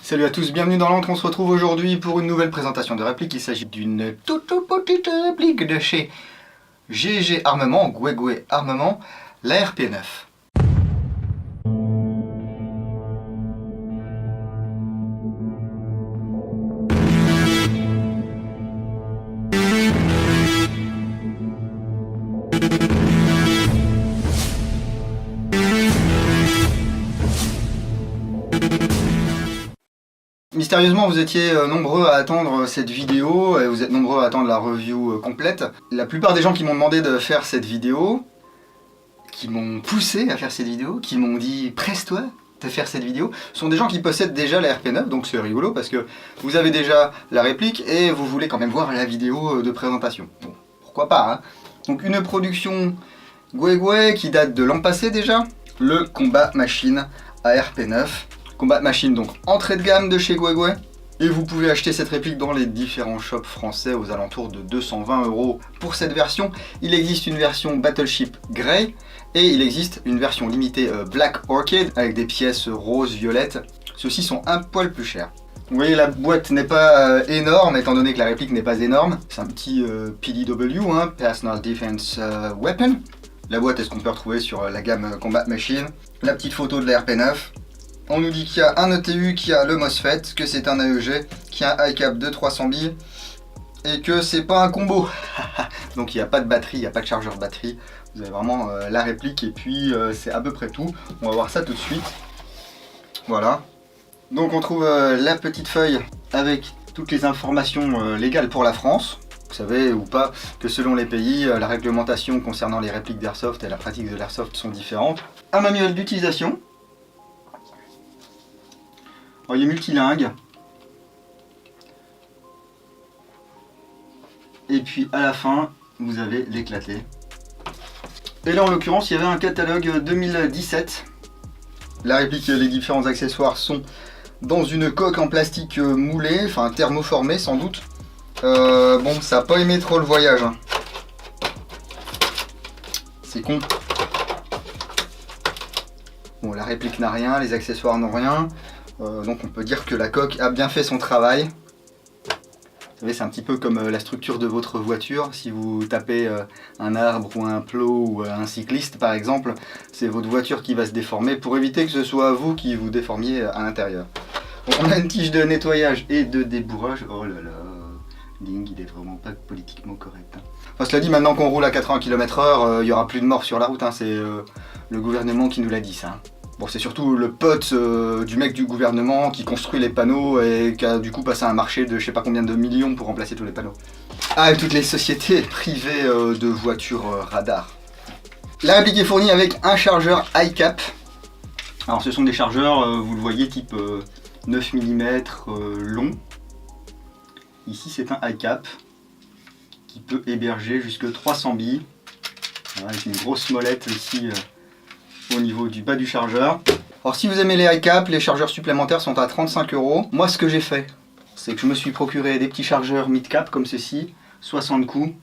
Salut à tous, bienvenue dans l'Antre, on se retrouve aujourd'hui pour une nouvelle présentation de réplique. Il s'agit d'une toute petite réplique de chez GG Armement, Guegwe Armement, la RP9. Mystérieusement, vous étiez nombreux à attendre cette vidéo et vous êtes nombreux à attendre la review complète. La plupart des gens qui m'ont demandé de faire cette vidéo, qui m'ont poussé à faire cette vidéo, qui m'ont dit « presse-toi de faire cette vidéo », sont des gens qui possèdent déjà la RP9, donc c'est rigolo parce que vous avez déjà la réplique et vous voulez quand même voir la vidéo de présentation. Bon, pourquoi pas, hein. Donc une production Guegwe qui date de l'an passé déjà, le Combat Machine ARP9. Combat Machine, donc entrée de gamme de chez Guegwe. Et vous pouvez acheter cette réplique dans les différents shops français aux alentours de 220 € pour cette version. Il existe une version Battleship Grey et il existe une version limitée Black Orchid avec des pièces roses, violettes. Ceux-ci sont un poil plus chers. Vous voyez, la boîte n'est pas énorme étant donné que la réplique n'est pas énorme. C'est un petit PDW, hein, Personal Defense Weapon. La boîte est ce qu'on peut retrouver sur la gamme Combat Machine. La petite photo de la RP9. On nous dit qu'il y a un ETU, qu'il y a le MOSFET, que c'est un AEG, qu'il y a un ICAP de 300 billes et que c'est pas un combo. Donc il n'y a pas de batterie, il n'y a pas de chargeur batterie. Vous avez vraiment la réplique et puis c'est à peu près tout. On va voir ça tout de suite. Voilà. Donc on trouve la petite feuille avec toutes les informations légales pour la France. Vous savez ou pas que selon les pays, la réglementation concernant les répliques d'airsoft et la pratique de l'airsoft sont différentes. Un manuel d'utilisation. Alors, il est multilingue. Et puis à la fin, vous avez l'éclaté. Et là en l'occurrence, il y avait un catalogue 2017. La réplique et les différents accessoires sont dans une coque en plastique moulé, enfin thermoformé sans doute. Bon, ça n'a pas aimé trop le voyage, hein. C'est con. Bon, la réplique n'a rien, les accessoires n'ont rien. Donc on peut dire que la coque a bien fait son travail. Vous savez, c'est un petit peu comme la structure de votre voiture. Si vous tapez un arbre ou un plot ou un cycliste par exemple, c'est votre voiture qui va se déformer pour éviter que ce soit vous qui vous déformiez à l'intérieur. On a une tige de nettoyage et de débourrage. Oh là là, Ling, il est vraiment pas politiquement correct, hein. Enfin, cela dit, maintenant qu'on roule à 80 km/h, il n'y aura plus de morts sur la route, hein. C'est le gouvernement qui nous l'a dit ça, hein. Bon, c'est surtout le pote du mec du gouvernement qui construit les panneaux et qui a du coup passé un marché de je sais pas combien de millions pour remplacer tous les panneaux. Ah, et toutes les sociétés privées de voitures radar. La réplique est fournie avec un chargeur ICAP. Alors ce sont des chargeurs, vous le voyez, type 9 mm long. Ici c'est un ICAP qui peut héberger jusque 300 billes. Voilà, avec une grosse molette ici. Au niveau du bas du chargeur. Alors si vous aimez les ICAP, les chargeurs supplémentaires sont à 35 €. Moi ce que j'ai fait, c'est que je me suis procuré des petits chargeurs mid-cap comme ceci, 60 coups.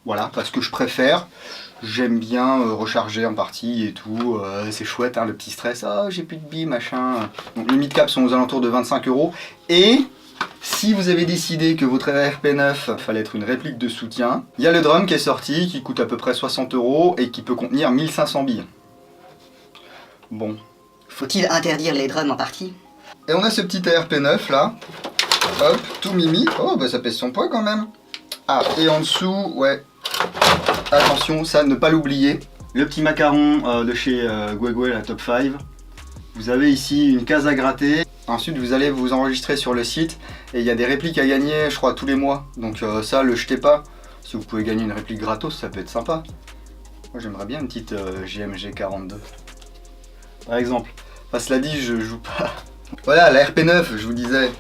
Voilà, parce que je préfère. J'aime bien recharger en partie et tout. C'est chouette, hein, le petit stress. Ah, j'ai plus de billes, machin. Donc les mid-cap sont aux alentours de 25 €. Et si vous avez décidé que votre RP9 fallait être une réplique de soutien, il y a le drum qui est sorti, qui coûte à peu près 60 € et qui peut contenir 1500 billes. Bon. Faut-il interdire les drums en partie? Et on a ce petit ARP9 là. Hop, tout mimi. Oh, bah ça pèse son poids quand même. Ah, et en dessous, ouais. Attention, ça, ne pas l'oublier. Le petit macaron de chez Guegwe, la Top 5. Vous avez ici une case à gratter. Ensuite, vous allez vous enregistrer sur le site. Et il y a des répliques à gagner, je crois, tous les mois. Donc ça, le jetez pas. Si vous pouvez gagner une réplique gratos, ça peut être sympa. Moi, j'aimerais bien une petite GMG 42. Par exemple. Enfin, cela dit, je joue pas. Voilà, la RP9, je vous disais.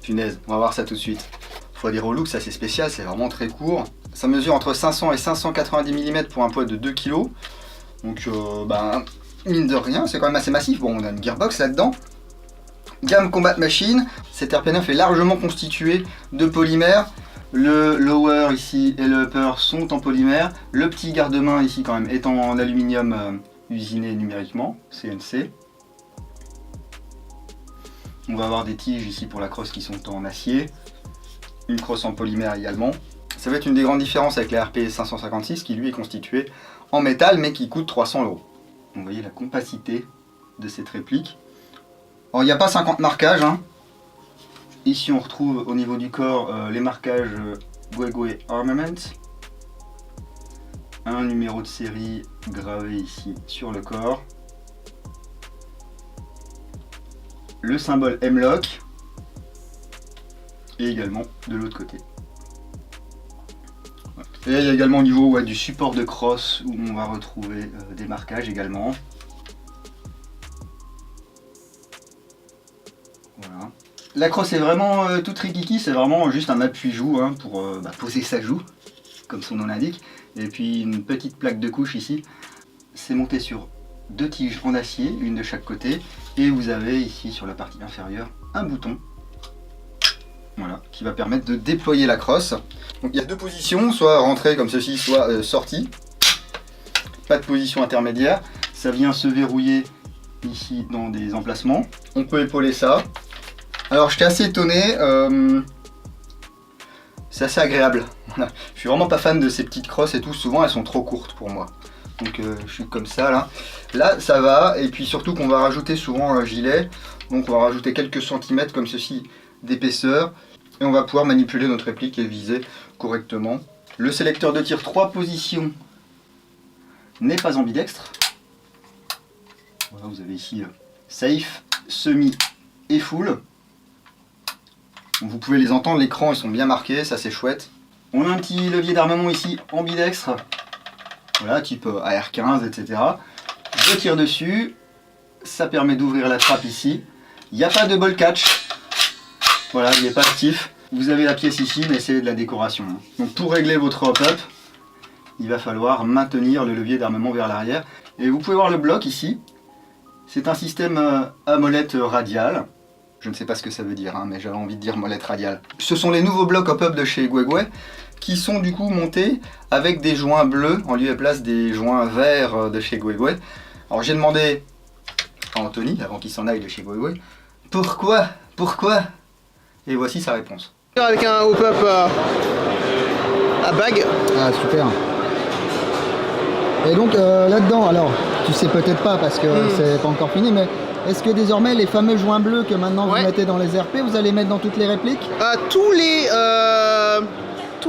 Punaise, on va voir ça tout de suite. Faut dire au look, ça c'est spécial, c'est vraiment très court. Ça mesure entre 500 et 590 mm pour un poids de 2 kg. Donc, bah, mine de rien, c'est quand même assez massif. Bon, on a une gearbox là-dedans. Gamme Combat Machine. Cette RP9 est largement constituée de polymère. Le lower ici et le upper sont en polymère. Le petit garde-main ici quand même est en aluminium usiné numériquement, CNC. On va avoir des tiges ici pour la crosse qui sont en acier, une crosse en polymère également. Ça va être une des grandes différences avec la RP 556 qui lui est constituée en métal mais qui coûte 300 €. Donc vous voyez la compacité de cette réplique. Alors il n'y a pas 50 marquages, hein. Ici on retrouve au niveau du corps les marquages Guegui Armament. Un numéro de série gravé ici sur le corps. Le symbole Hemlock. Et également de l'autre côté. Et il y a également au niveau du support de crosse où on va retrouver des marquages également. Voilà. La crosse est vraiment toute rikiki, c'est vraiment juste un appui-joue hein, pour poser sa joue, comme son nom l'indique. Et puis une petite plaque de couche ici. C'est monté sur 2 tiges en acier, une de chaque côté. Et vous avez ici sur la partie inférieure un bouton. Voilà, qui va permettre de déployer la crosse. Donc il y a 2 positions, soit rentrée comme ceci, soit sortie. Pas de position intermédiaire. Ça vient se verrouiller ici dans des emplacements. On peut épauler ça. Alors j'étais assez étonné. C'est assez agréable. Voilà. Je suis vraiment pas fan de ces petites crosses et tout. Souvent elles sont trop courtes pour moi. Donc je suis comme ça là. Là ça va. Et puis surtout qu'on va rajouter souvent un gilet. Donc on va rajouter quelques centimètres comme ceci d'épaisseur. Et on va pouvoir manipuler notre réplique et viser correctement. Le sélecteur de tir 3 positions n'est pas ambidextre. Voilà, vous avez ici safe, semi et full. Donc, vous pouvez les entendre, l'écran ils sont bien marqués, ça c'est chouette. On a un petit levier d'armement ici ambidextre. Voilà, type AR-15, etc. Je tire dessus. Ça permet d'ouvrir la trappe ici. Il n'y a pas de ball catch. Voilà, il n'est pas actif. Vous avez la pièce ici, mais c'est de la décoration. Donc pour régler votre hop-up, il va falloir maintenir le levier d'armement vers l'arrière. Et vous pouvez voir le bloc ici. C'est un système à molette radiale. Je ne sais pas ce que ça veut dire, hein, mais j'avais envie de dire molette radiale. Ce sont les nouveaux blocs hop-up de chez Guegui, qui sont du coup montés avec des joints bleus, en lieu et place des joints verts de chez Guegui. Alors j'ai demandé à Anthony, avant qu'il s'en aille de chez Guegui, pourquoi Et voici sa réponse. Avec un hop-up à bague. Ah super. Et donc là-dedans, alors tu sais peut-être pas parce que c'est pas encore fini, mais est-ce que désormais les fameux joints bleus que maintenant vous mettez dans les RP, vous allez mettre dans toutes les répliques? Tous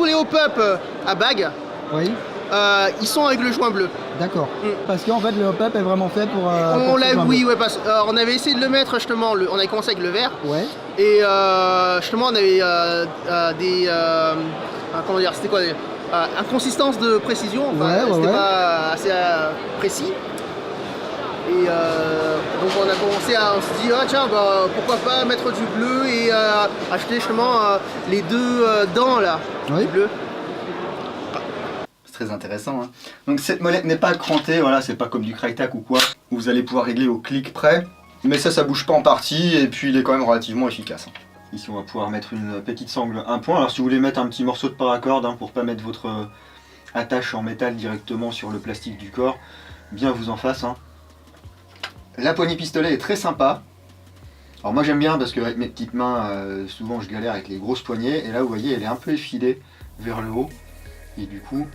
les hop-up à bague, Oui. ils sont avec le joint bleu. D'accord. Parce qu'en fait le hop-up est vraiment fait pour. On l'a, oui, ouais, parce on avait essayé de le mettre justement. On avait commencé avec le vert. Ouais. Et justement on avait comment dire, c'était quoi inconsistance de précision. Enfin, c'était pas assez précis. Et donc on a commencé on se dit tiens pourquoi pas mettre du bleu et acheter justement les 2 dents là, du bleu. Très intéressant. Hein. Donc cette molette n'est pas crantée, voilà, c'est pas comme du Crytek ou quoi, où vous allez pouvoir régler au clic près, mais ça bouge pas en partie et puis il est quand même relativement efficace. Hein. Ici on va pouvoir mettre une petite sangle 1 point, alors si vous voulez mettre un petit morceau de paracorde hein, pour pas mettre votre attache en métal directement sur le plastique du corps, bien vous en fasse. Hein. La poignée pistolet est très sympa. Alors moi j'aime bien parce que avec mes petites mains, souvent je galère avec les grosses poignées, et là vous voyez elle est un peu effilée vers le haut, et du coup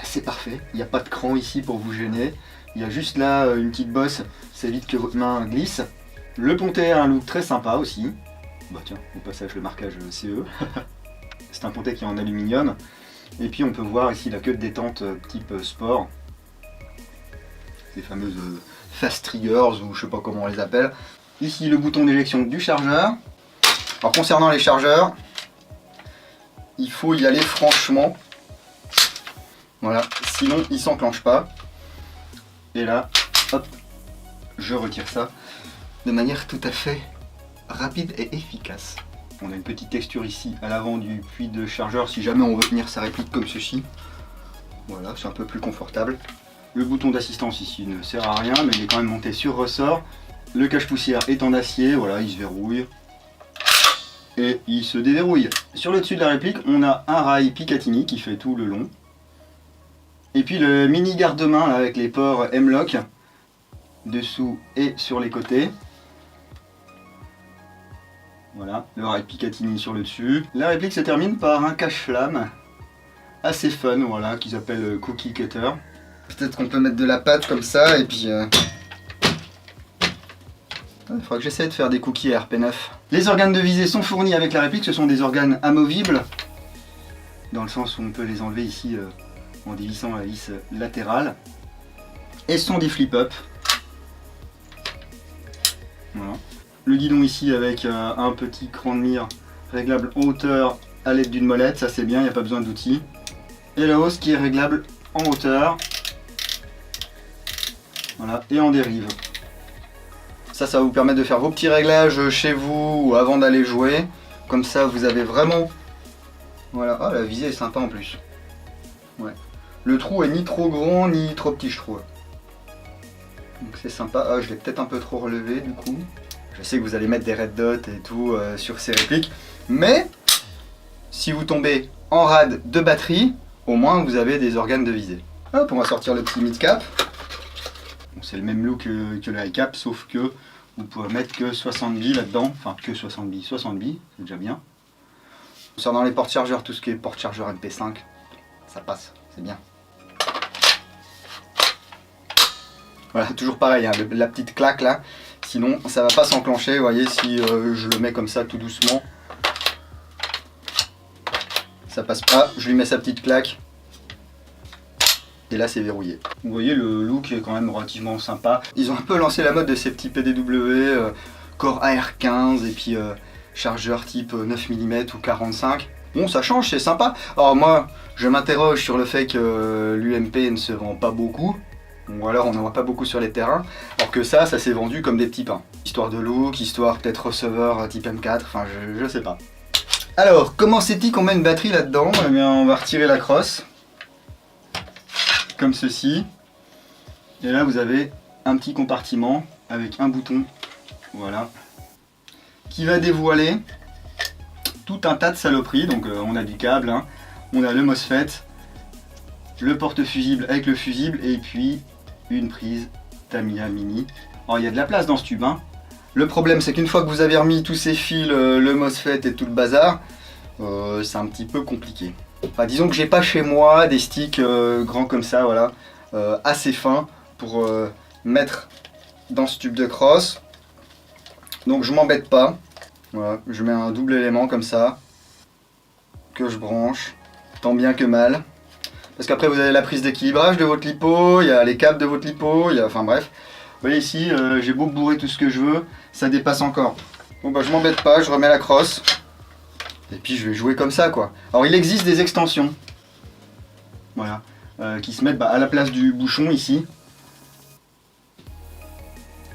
c'est parfait, il n'y a pas de cran ici pour vous gêner, il y a juste là une petite bosse, ça évite que votre main glisse. Le pontet a un look très sympa aussi, bah tiens, au passage le marquage CE, c'est un pontet qui est en aluminium, et puis on peut voir ici la queue de détente type sport, ces fameuses fast triggers ou je sais pas comment on les appelle. Ici le bouton d'éjection du chargeur. Alors concernant les chargeurs, il faut y aller franchement. Voilà, sinon il s'enclenche pas. Et là, hop, je retire ça de manière tout à fait rapide et efficace. On a une petite texture ici à l'avant du puits de chargeur si jamais on veut tenir sa réplique comme ceci. Voilà, c'est un peu plus confortable. Le bouton d'assistance ici ne sert à rien, mais il est quand même monté sur ressort. Le cache-poussière est en acier, voilà, il se verrouille. Et il se déverrouille. Sur le dessus de la réplique, on a un rail Picatinny qui fait tout le long. Et puis le mini garde-main avec les ports Hemlock, dessous et sur les côtés. Voilà, le rail Picatinny sur le dessus. La réplique se termine par un cache-flamme assez fun, voilà, qu'ils appellent Cookie Cutter. Peut-être qu'on peut mettre de la pâte comme ça et puis... Il faudra que j'essaie de faire des cookies à RP9. Les organes de visée sont fournis avec la réplique, ce sont des organes amovibles, dans le sens où on peut les enlever ici en dévissant la vis latérale. Et ce sont des flip-up. Voilà. Le guidon ici avec un petit cran de mire réglable en hauteur à l'aide d'une molette, ça c'est bien, il n'y a pas besoin d'outils. Et la hausse qui est réglable en hauteur. Voilà, et en dérive. Ça va vous permettre de faire vos petits réglages chez vous ou avant d'aller jouer. Comme ça, vous avez vraiment... Voilà, ah, la visée est sympa en plus. Ouais. Le trou est ni trop grand ni trop petit, je trouve. Donc c'est sympa. Ah, je l'ai peut-être un peu trop relevé du coup. Je sais que vous allez mettre des red dots et tout sur ces répliques. Mais, si vous tombez en rade de batterie, au moins vous avez des organes de visée. Hop, on va sortir le petit mid-cap. Bon, c'est le même look que le high cap, sauf que vous pouvez mettre que 60 billes là-dedans. Enfin, que 60 billes, c'est déjà bien. Concernant les portes-chargeurs, tout ce qui est porte-chargeur MP5, ça passe, c'est bien. Voilà, toujours pareil, hein, la petite claque là. Sinon, ça va pas s'enclencher, vous voyez, si je le mets comme ça tout doucement. Ça passe pas, je lui mets sa petite claque. Et là c'est verrouillé. Vous voyez, le look est quand même relativement sympa. Ils ont un peu lancé la mode de ces petits PDW, Core AR15 et puis chargeur type 9 mm ou 45. Bon, ça change, c'est sympa. Alors moi, je m'interroge sur le fait que l'UMP ne se vend pas beaucoup. Ou alors on n'en voit pas beaucoup sur les terrains. Alors que ça s'est vendu comme des petits pains. Histoire de look, histoire peut-être receveur type M4, enfin je sais pas. Alors, comment c'est-il qu'on met une batterie là-dedans? Eh bien, on va retirer la crosse. Comme ceci. Et là vous avez un petit compartiment avec un bouton, voilà, qui va dévoiler tout un tas de saloperies. Donc on a du câble, hein, on a le MOSFET, le porte-fusible avec le fusible et puis une prise Tamiya Mini. Alors il y a de la place dans ce tube, hein. Le problème c'est qu'une fois que vous avez remis tous ces fils, le MOSFET et tout le bazar, c'est un petit peu compliqué. Enfin, disons que j'ai pas chez moi des sticks grands comme ça, voilà, assez fins pour mettre dans ce tube de crosse. Donc je m'embête pas. Voilà, je mets un double élément comme ça que je branche, tant bien que mal. Parce qu'après vous avez la prise d'équilibrage de votre lipo, il y a les câbles de votre lipo, il y a, enfin bref. Vous voyez ici, j'ai beau bourrer tout ce que je veux, ça dépasse encore. Bon bah je m'embête pas, je remets la crosse. Et puis je vais jouer comme ça quoi. Alors il existe des extensions, voilà, qui se mettent à la place du bouchon ici.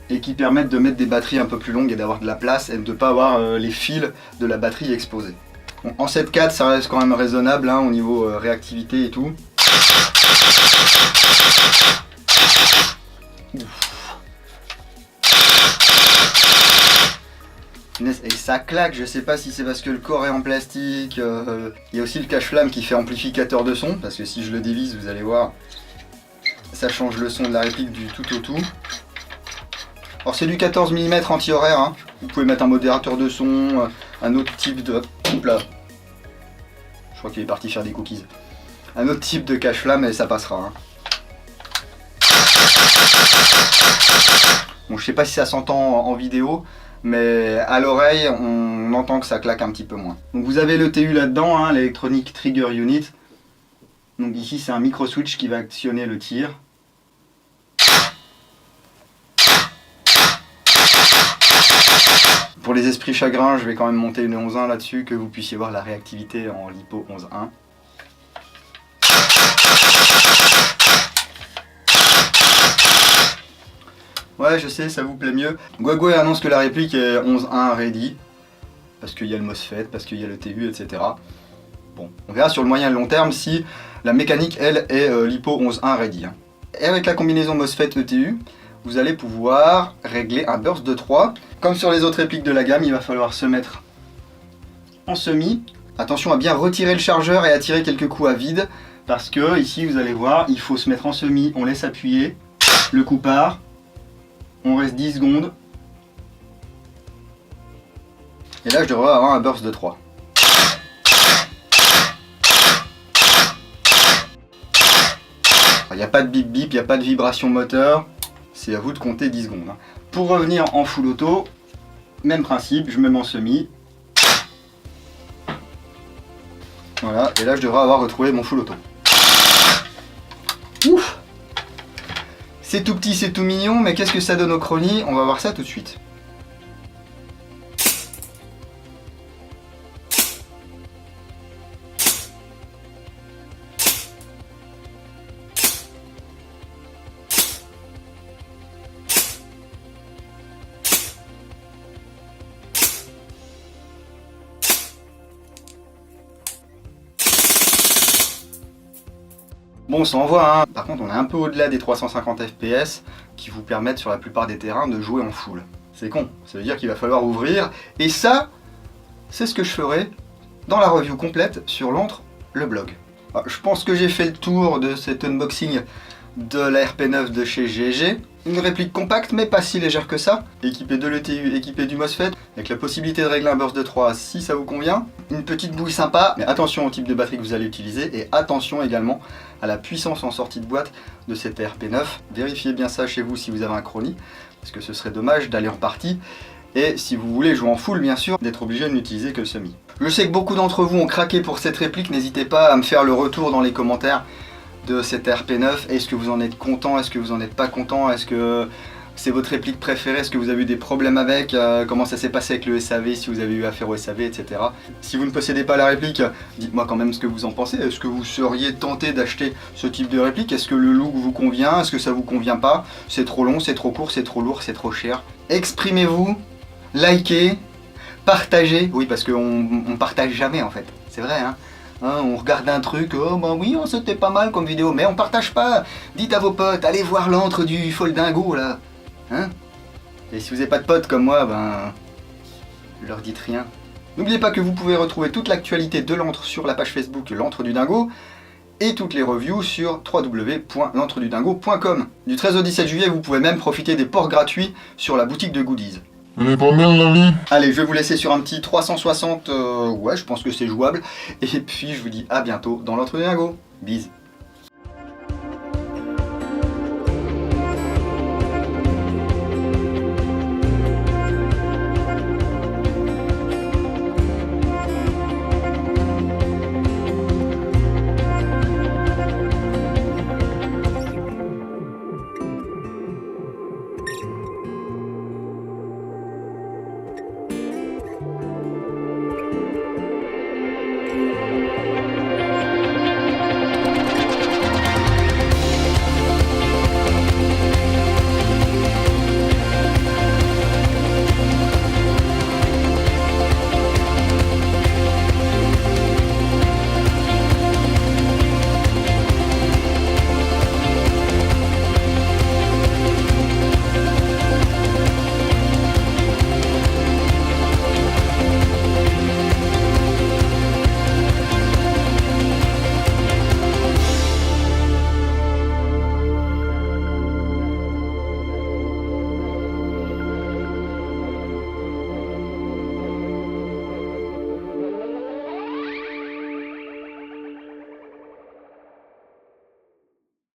Et qui permettent de mettre des batteries un peu plus longues et d'avoir de la place et de ne pas avoir les fils de la batterie exposés. Bon, en 7/4 ça reste quand même raisonnable hein, au niveau réactivité et tout. Et ça claque, je sais pas si c'est parce que le corps est en plastique. Il y a aussi le cache-flamme qui fait amplificateur de son, parce que si je le dévisse, vous allez voir, ça change le son de la réplique du tout au tout. Alors c'est du 14 mm anti-horaire, hein. Vous pouvez mettre un modérateur de son, un autre type de... Oups là. Je crois qu'il est parti faire des cookies. Un autre type de cache-flamme et ça passera. Hein. Bon, je sais pas si ça s'entend en vidéo, mais à l'oreille, on entend que ça claque un petit peu moins. Donc vous avez le TU là-dedans, hein, l'Electronic Trigger Unit. Donc ici, c'est un micro-switch qui va actionner le tir. Pour les esprits chagrins, je vais quand même monter une 11.1 là-dessus, que vous puissiez voir la réactivité en LiPo 11.1. Ouais, je sais, ça vous plaît mieux. Guagoué annonce que la réplique est 11.1 ready, parce qu'il y a le MOSFET, parce qu'il y a le TU, etc. Bon, on verra sur le moyen et le long terme si la mécanique, elle, est LiPo 11.1 ready. Hein. Et avec la combinaison MOSFET ETU, vous allez pouvoir régler un burst de 3. Comme sur les autres répliques de la gamme, il va falloir se mettre en semi. Attention à bien retirer le chargeur et à tirer quelques coups à vide, parce que ici, vous allez voir, il faut se mettre en semi, on laisse appuyer, le coup part. On reste 10 secondes. Et là je devrais avoir un burst de 3. Il n'y a pas de bip bip, il n'y a pas de vibration moteur, c'est à vous de compter 10 secondes. Pour revenir en full auto, même principe, je me mets en semi. Voilà, et là je devrais avoir retrouvé mon full auto. Ouf! C'est tout petit, c'est tout mignon, mais qu'est-ce que ça donne au chrony? On va voir ça tout de suite. Bon, ça envoie, hein. Par contre, on est un peu au-delà des 350 fps qui vous permettent sur la plupart des terrains de jouer en full. C'est con, ça veut dire qu'il va falloir ouvrir. Et ça, c'est ce que je ferai dans la review complète sur l'antre, le blog. Alors, je pense que j'ai fait le tour de cet unboxing de la RP9 de chez GG. Une réplique compacte mais pas si légère que ça, équipée de l'ETU, équipée du MOSFET, avec la possibilité de régler un burst de 3 si ça vous convient. Une petite bouille sympa, mais attention au type de batterie que vous allez utiliser et attention également à la puissance en sortie de boîte de cette RP9. Vérifiez bien ça chez vous si vous avez un chrony, parce que ce serait dommage d'aller en partie. Et si vous voulez jouer en full, bien sûr, d'être obligé de n'utiliser que le semi. Je sais que beaucoup d'entre vous ont craqué pour cette réplique, n'hésitez pas à me faire le retour dans les commentaires de cette RP9. Est-ce que vous en êtes content? Est-ce que vous en êtes pas content? Est-ce que c'est votre réplique préférée? Est-ce que vous avez eu des problèmes avec? Comment ça s'est passé avec le SAV? Si vous avez eu affaire au SAV, etc. Si vous ne possédez pas la réplique, dites-moi quand même ce que vous en pensez. Est-ce que vous seriez tenté d'acheter ce type de réplique? Est-ce que le look vous convient? Est-ce que ça vous convient pas? C'est trop long, c'est trop court, c'est trop lourd, c'est trop cher? Exprimez-vous, likez, partagez. Oui, parce qu'on partage jamais en fait. C'est vrai, hein? On regarde un truc, oh bah oui, c'était pas mal comme vidéo, mais on partage pas. Dites à vos potes, allez voir l'antre du Foldingo là. Hein? Et si vous n'avez pas de potes comme moi, ben, leur dites rien. N'oubliez pas que vous pouvez retrouver toute l'actualité de l'antre sur la page Facebook L'Antre du Dingo et toutes les reviews sur www.l'antredudingo.com. Du 13 au 17 juillet, vous pouvez même profiter des ports gratuits sur la boutique de goodies. Elle est pas bien la vie. Allez, je vais vous laisser sur un petit 360, ouais, je pense que c'est jouable. Et puis, je vous dis à bientôt dans l'Antre du Dingo. Bise.